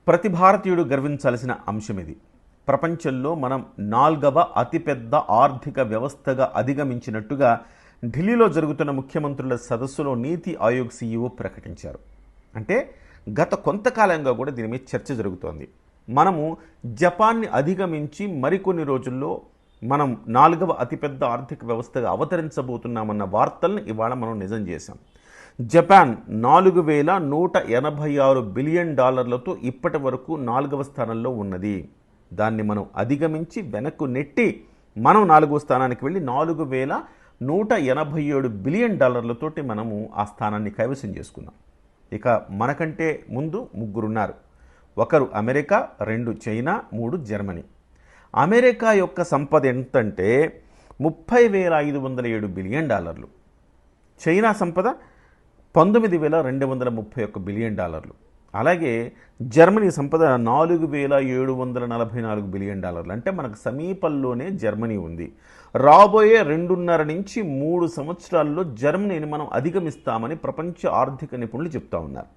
ప్రతి భారతీయుడు గర్వించాల్సిన అంశం ఇది. ప్రపంచంలో మనం 4వ అతిపెద్ద ఆర్థిక వ్యవస్థగా అధిగమించినట్టుగా ఢిల్లీలో జరుగుతున్న ముఖ్యమంత్రుల సదస్సులో నీతి ఆయోగ్ సీఈఓ ప్రకటించారు. అంటే గత కొంతకాలంగా కూడా దీని మీద చర్చ జరుగుతోంది. మనము జపాన్ని అధిగమించి మరికొన్ని రోజుల్లో మనం 4వ అతిపెద్ద ఆర్థిక వ్యవస్థగా అవతరించబోతున్నామన్న వార్తల్ని ఇవాళ మనం నిజం చేశాం. జపాన్ $4,186 బిలియన్ ఇప్పటి వరకు 4వ స్థానంలో ఉన్నది. దాన్ని మనం అధిగమించి వెనక్కు నెట్టి మనం 4వ స్థానానికి వెళ్ళి $4,187 బిలియన్ మనము ఆ స్థానాన్ని కైవసం చేసుకున్నాం. ఇక మనకంటే ముందు ముగ్గురున్నారు. 1 అమెరికా, 2 చైనా, 3 జర్మనీ. అమెరికా యొక్క సంపద ఎంతంటే $30,507 బిలియన్. చైనా సంపద $19,231 బిలియన్. అలాగే జర్మనీ సంపద $4,744 బిలియన్. అంటే మనకు సమీపంలోనే జర్మనీ ఉంది. రాబోయే 2.5 నుంచి 3 సంవత్సరాల్లో జర్మనీని మనం అధిగమిస్తామని ప్రపంచ ఆర్థిక నిపుణులు చెప్తా ఉన్నారు.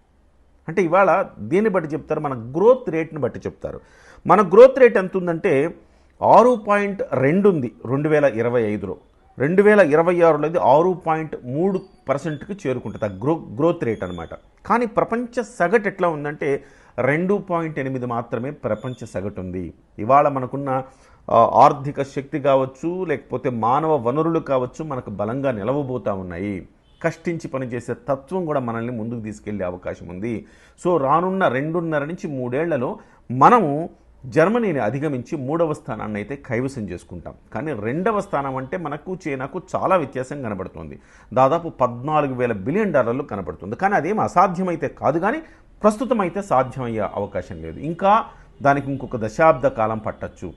అంటే ఇవాళ దీన్ని బట్టి చెప్తారు, మన గ్రోత్ రేట్ని బట్టి చెప్తారు. మన గ్రోత్ రేట్ ఎంత ఉందంటే 6.2 ఉంది 2025లో. 2026లో ఇది 6.3%కి చేరుకుంటుంది. గ్రోత్ రేట్ అనమాట. కానీ ప్రపంచ సగటు ఎట్లా ఉందంటే 2.8 మాత్రమే ప్రపంచ సగటు ఉంది. ఇవాళ మనకున్న ఆర్థిక శక్తి కావచ్చు, లేకపోతే మానవ వనరులు కావచ్చు, మనకు బలంగా నిలవబోతూ ఉన్నాయి. కష్టించి పనిచేసే తత్వం కూడా మనల్ని ముందుకు తీసుకెళ్లే అవకాశం ఉంది. సో రానున్న 2.5 నుంచి 3 ఏళ్లలో మనము జర్మనీని అధిగమించి 3వ స్థానాన్ని అయితే కైవసం చేసుకుంటాం. కానీ 2వ స్థానం అంటే మనకు చైనాకు చాలా వ్యత్యాసం కనబడుతుంది. దాదాపు $14,000 బిలియన్ కనబడుతుంది. కానీ అదేం అసాధ్యమైతే కాదు, కానీ ప్రస్తుతం అయితే సాధ్యమయ్యే అవకాశం లేదు. ఇంకా దానికి ఇంకొక దశాబ్ద కాలం పట్టచ్చు.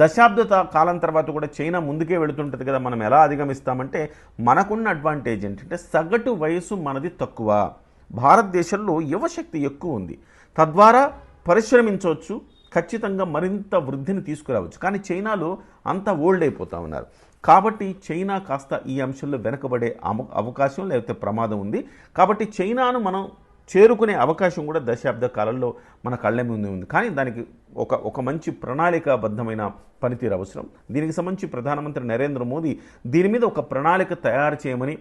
దశాబ్ద కాలం తర్వాత కూడా చైనా ముందుకే వెళుతుంటుంది కదా. మనం ఎలా అధిగమిస్తామంటే మనకున్న అడ్వాంటేజ్ ఏంటంటే సగటు వయసు మనది తక్కువ. భారతదేశంలో యువశక్తి ఎక్కువ ఉంది. తద్వారా పరిశ్రమించవచ్చు, ఖచ్చితంగా మరింత వృద్ధిని తీసుకురావచ్చు. కానీ చైనాలో అంతా ఓల్డ్ అయిపోతూ ఉన్నారు. కాబట్టి చైనా కాస్త ఈ అంశంలో వెనకబడే అవకాశం లేకపోతే ప్రమాదం ఉంది. కాబట్టి చైనాను మనం చేరుకునే అవకాశం కూడా దశాబ్ద కాలంలో మన కళ్ళ ముందు ఉంది. కానీ దానికి ఒక మంచి ప్రణాళికాబద్ధమైన పనితీరు అవసరం. దీనికి సంబంధించి ప్రధానమంత్రి నరేంద్ర మోదీ దీని మీద ఒక ప్రణాళిక తయారు చేయమని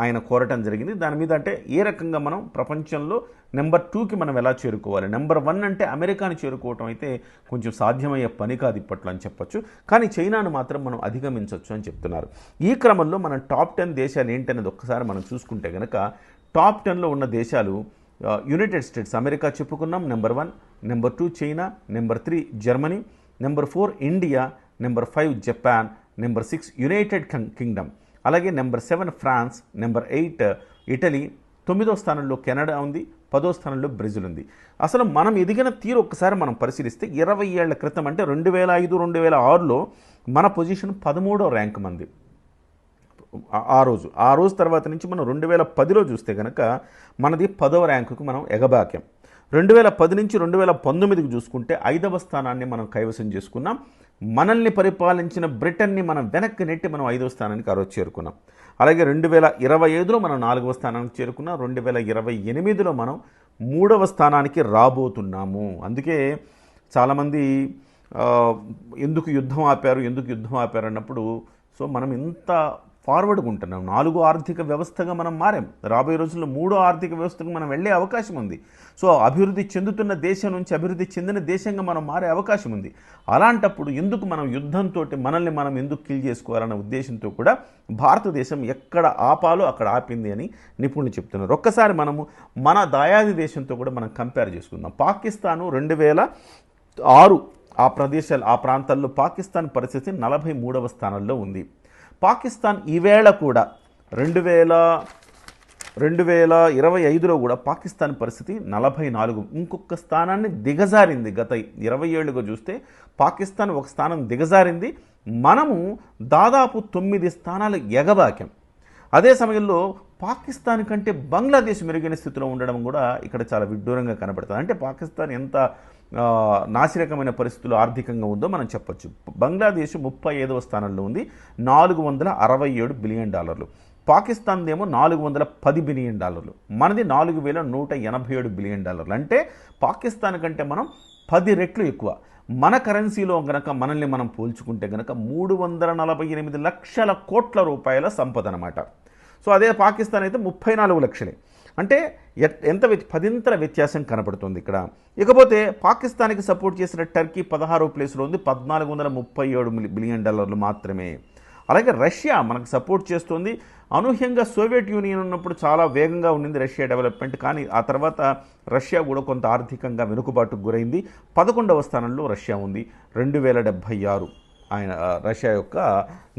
ఆయన కోరటం జరిగింది. దాని మీద అంటే ఏ రకంగా మనం ప్రపంచంలో నెంబర్ 2కి మనం ఎలా చేరుకోవాలి. నెంబర్ 1 అంటే అమెరికాని చేరుకోవటం అయితే కొంచెం సాధ్యమయ్యే పని కాదు ఇప్పట్లో అని చెప్పొచ్చు. కానీ చైనాను మాత్రం మనం అధిగమించవచ్చు అని చెప్తున్నారు. ఈ క్రమంలో మన టాప్ 10 దేశాలు ఏంటనేది ఒక్కసారి మనం చూసుకుంటే కనుక టాప్ 10లో ఉన్న దేశాలు యునైటెడ్ స్టేట్స్, అమెరికా చెప్పుకున్నాం, number 1. Number 2 China, number 3 Germany, number 4 India, number 5 Japan, number 6 United Kingdom, అలాగే నెంబర్ 7 ఫ్రాన్స్, నెంబర్ 8 ఇటలీ, 9వ స్థానంలో కెనడా ఉంది, 10వ స్థానంలో బ్రెజిల్ ఉంది. అసలు మనం ఎదిగిన తీరు ఒక్కసారి మనం పరిశీలిస్తే 20 ఏళ్ల క్రితం అంటే 2005-2006లో మన పొజిషన్ 13వ ర్యాంక్ మంది. ఆ రోజు తర్వాత నుంచి మనం 2010లో చూస్తే కనుక మనది 10వ ర్యాంకుకు మనం ఎగబాకాం. 2010 నుంచి 2019కి చూసుకుంటే 5వ స్థానాన్ని మనం కైవసం చేసుకున్నాం. మనల్ని పరిపాలించిన బ్రిటన్ని మనం వెనక్కి నెట్టి మనం 5వ స్థానానికి ఆ రోజు చేరుకున్నాం. అలాగే 2025లో మనం 4వ స్థానానికి చేరుకున్నాం. 2028లో మనం 3వ స్థానానికి రాబోతున్నాము. అందుకే చాలామంది ఎందుకు యుద్ధం ఆపారు అన్నప్పుడు సో మనం ఇంత ఫార్వర్డ్గా ఉంటున్నాం. 4వ ఆర్థిక వ్యవస్థగా మనం మారాం. రాబోయే రోజుల్లో 3వ ఆర్థిక వ్యవస్థకు మనం వెళ్ళే అవకాశం ఉంది. సో అభివృద్ధి చెందుతున్న దేశం నుంచి అభివృద్ధి చెందిన దేశంగా మనం మారే అవకాశం ఉంది. అలాంటప్పుడు ఎందుకు మనం యుద్ధంతో మనల్ని మనం ఎందుకు కిల్ చేసుకోవాలన్న ఉద్దేశంతో కూడా భారతదేశం ఎక్కడ ఆపాలో అక్కడ ఆపింది అని నిపుణులు చెప్తున్నారు. ఒక్కసారి మనము మన దాయాది దేశంతో కూడా మనం కంపేర్ చేసుకుందాం. పాకిస్తాను 2006 ఆ ప్రాంతాల్లో పాకిస్తాన్ పరిస్థితి 43వ స్థానంలో ఉంది. పాకిస్తాన్ ఈవేళ కూడా 2025లో కూడా పాకిస్తాన్ పరిస్థితి 44, ఇంకొక స్థానాన్ని దిగజారింది. గత 20 ఏళ్ళుగా చూస్తే పాకిస్తాన్ ఒక స్థానం దిగజారింది. మనము దాదాపు 9 స్థానాలు ఎగబాకాం. అదే సమయంలో పాకిస్తాన్ కంటే బంగ్లాదేశ్ మెరుగైన స్థితిలో ఉండడం కూడా ఇక్కడ చాలా విడ్డూరంగా కనబడుతుంది. అంటే పాకిస్తాన్ ఎంత నాసిరకమైన పరిస్థితులు ఆర్థికంగా ఉందో మనం చెప్పొచ్చు. బంగ్లాదేశ్ 35వ స్థానంలో ఉంది, $467 బిలియన్. పాకిస్తాన్దేమో $410 బిలియన్, మనది $4,187 బిలియన్. అంటే పాకిస్తాన్ కంటే మనం 10 రెట్లు ఎక్కువ. మన కరెన్సీలో గనక మనల్ని మనం పోల్చుకుంటే గనక 348 లక్షల కోట్ల రూపాయల సంపద అనమాట. సో అదే పాకిస్తాన్ అయితే 34 లక్షలే. అంటే ఎంత పదింతల వ్యత్యాసం కనపడుతుంది ఇక్కడ. ఇకపోతే పాకిస్తాన్కి సపోర్ట్ చేసిన టర్కీ 16వ ప్లేస్లో ఉంది, $1,437 బిలియన్ మాత్రమే. అలాగే రష్యా మనకు సపోర్ట్ చేస్తుంది. అనూహ్యంగా సోవియట్ యూనియన్ ఉన్నప్పుడు చాలా వేగంగా ఉండింది రష్యా డెవలప్మెంట్, కానీ ఆ తర్వాత రష్యా కూడా కొంత ఆర్థికంగా వెనుకబాటుకు గురైంది. 11వ స్థానంలో రష్యా ఉంది, 2076 రష్యా యొక్క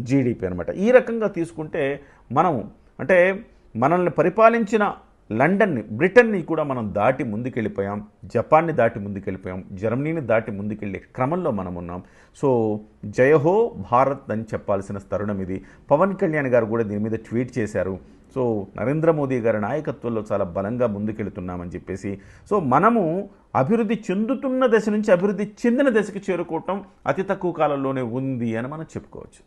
జీడిపి అనమాట. ఈ రకంగా తీసుకుంటే మనం అంటే మనల్ని పరిపాలించిన లండన్ని, బ్రిటన్ని కూడా మనం దాటి ముందుకెళ్ళిపోయాం, జపాన్ని దాటి ముందుకెళ్ళిపోయాం, జర్మనీని దాటి ముందుకెళ్ళే క్రమంలో మనం ఉన్నాం. సో జయహో భారత్ అని చెప్పాల్సిన తరుణం ఇది. పవన్ కళ్యాణ్ గారు కూడా దీని మీద ట్వీట్ చేశారు. సో నరేంద్ర మోదీ గారి నాయకత్వంలో చాలా బలంగా ముందుకెళ్తున్నామని చెప్పేసి. సో మనము అభివృద్ధి చెందుతున్న దశ నుంచి అభివృద్ధి చెందిన దశకి చేరుకోవటం అతి తక్కువ కాలంలోనే ఉంది అని మనం చెప్పుకోవచ్చు.